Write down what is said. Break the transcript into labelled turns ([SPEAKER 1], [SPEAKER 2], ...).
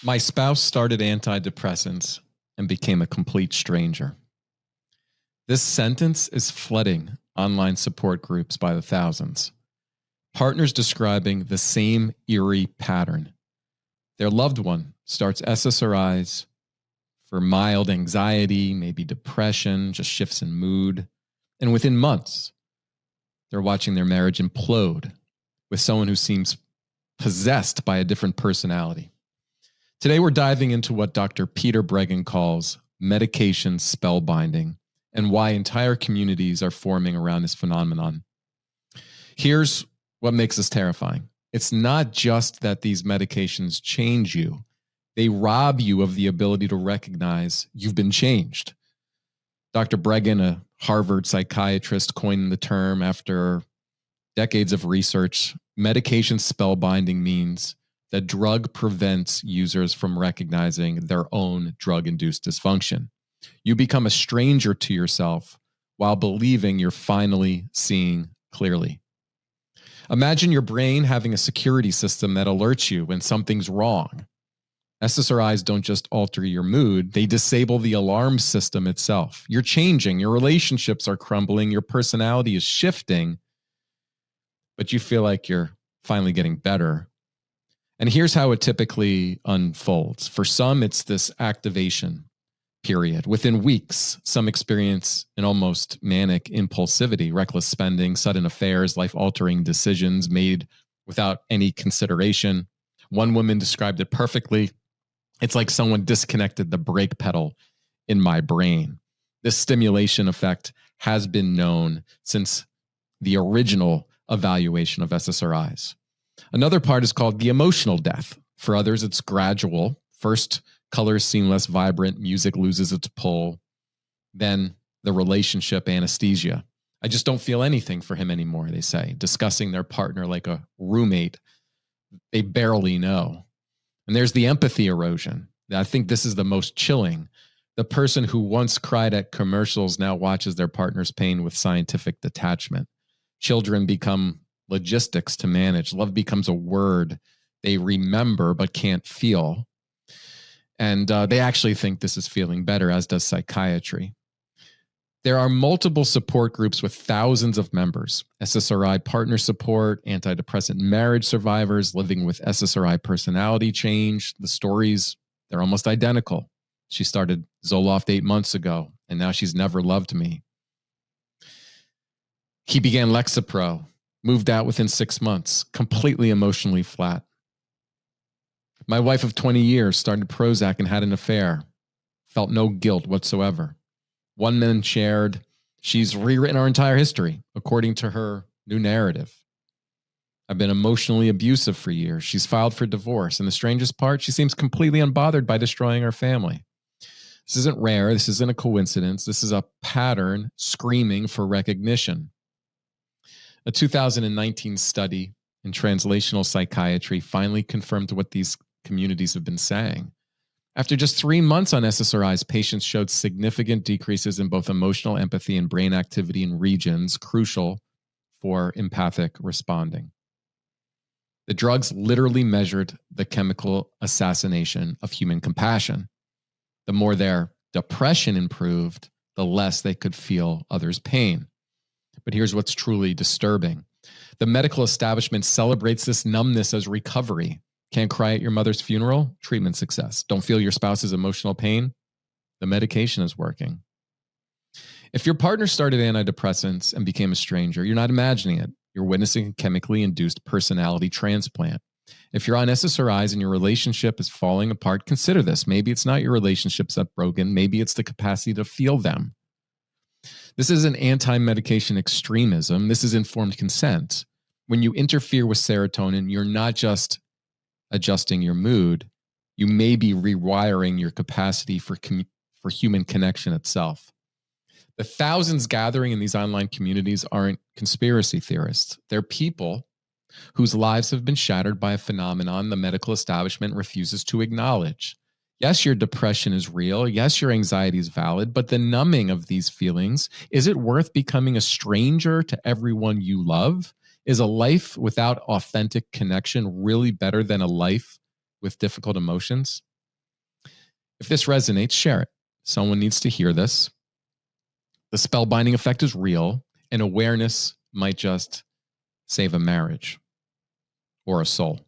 [SPEAKER 1] My spouse started antidepressants and became a complete stranger. This sentence is flooding online support groups by the thousands. Partners describing the same eerie pattern. Their loved one starts SSRIs for mild anxiety, maybe depression, just shifts in mood. And within months, they're watching their marriage implode with someone who seems possessed by a different personality. Today, we're diving into what Dr. Peter Breggin calls medication spellbinding and why entire communities are forming around this phenomenon. Here's what makes this terrifying. It's not just that these medications change you. They rob you of the ability to recognize you've been changed. Dr. Breggin, a Harvard psychiatrist, coined the term after decades of research. Medication spellbinding means the drug prevents users from recognizing their own drug-induced dysfunction. You become a stranger to yourself while believing you're finally seeing clearly. Imagine your brain having a security system that alerts you when something's wrong. SSRIs don't just alter your mood, they disable the alarm system itself. You're changing, your relationships are crumbling, your personality is shifting, but you feel like you're finally getting better. And here's how it typically unfolds. For some, it's this activation period. Within weeks, some experience an almost manic impulsivity, reckless spending, sudden affairs, life-altering decisions made without any consideration. One woman described it perfectly. It's like someone disconnected the brake pedal in my brain. This stimulation effect has been known since the original evaluation of SSRIs. Another part is called the emotional death. For others, it's gradual. First, colors seem less vibrant, music loses its pull. Then the relationship anesthesia. I just don't feel anything for him anymore, they say, discussing their partner like a roommate they barely know. And there's the empathy erosion. I think this is the most chilling. The person who once cried at commercials now watches their partner's pain with scientific detachment. Children become logistics to manage. Love becomes a word they remember but can't feel. And they actually think this is feeling better, as does psychiatry. There are multiple support groups with thousands of members. SSRI partner support, antidepressant marriage survivors living with SSRI personality change. The stories, they're almost identical. She started Zoloft 8 months ago, and now she's never loved me. He began Lexapro, moved out within 6 months, completely emotionally flat. My wife of 20 years started Prozac and had an affair, felt no guilt whatsoever. One man shared, she's rewritten our entire history according to her new narrative. I've been emotionally abusive for years. She's filed for divorce. And the strangest part, she seems completely unbothered by destroying our family. This isn't rare. This isn't a coincidence. This is a pattern screaming for recognition. A 2019 study in translational psychiatry finally confirmed what these communities have been saying. After just 3 months on SSRIs, patients showed significant decreases in both emotional empathy and brain activity in regions crucial for empathic responding. The drugs literally measured the chemical assassination of human compassion. The more their depression improved, the less they could feel others' pain. But here's what's truly disturbing. The medical establishment celebrates this numbness as recovery. Can't cry at your mother's funeral? Treatment success. Don't feel your spouse's emotional pain? The medication is working. If your partner started antidepressants and became a stranger, you're not imagining it. You're witnessing a chemically induced personality transplant. If you're on SSRIs and your relationship is falling apart, consider this. Maybe it's not your relationships that broken. Maybe it's the capacity to feel them. This isn't anti-medication extremism. This is informed consent. When you interfere with serotonin, you're not just adjusting your mood. You may be rewiring your capacity for human connection itself. The thousands gathering in these online communities aren't conspiracy theorists. They're people whose lives have been shattered by a phenomenon the medical establishment refuses to acknowledge. Yes, your depression is real. Yes, your anxiety is valid, but the numbing of these feelings, is it worth becoming a stranger to everyone you love? Is a life without authentic connection really better than a life with difficult emotions? If this resonates, share it. Someone needs to hear this. The spellbinding effect is real, and awareness might just save a marriage or a soul.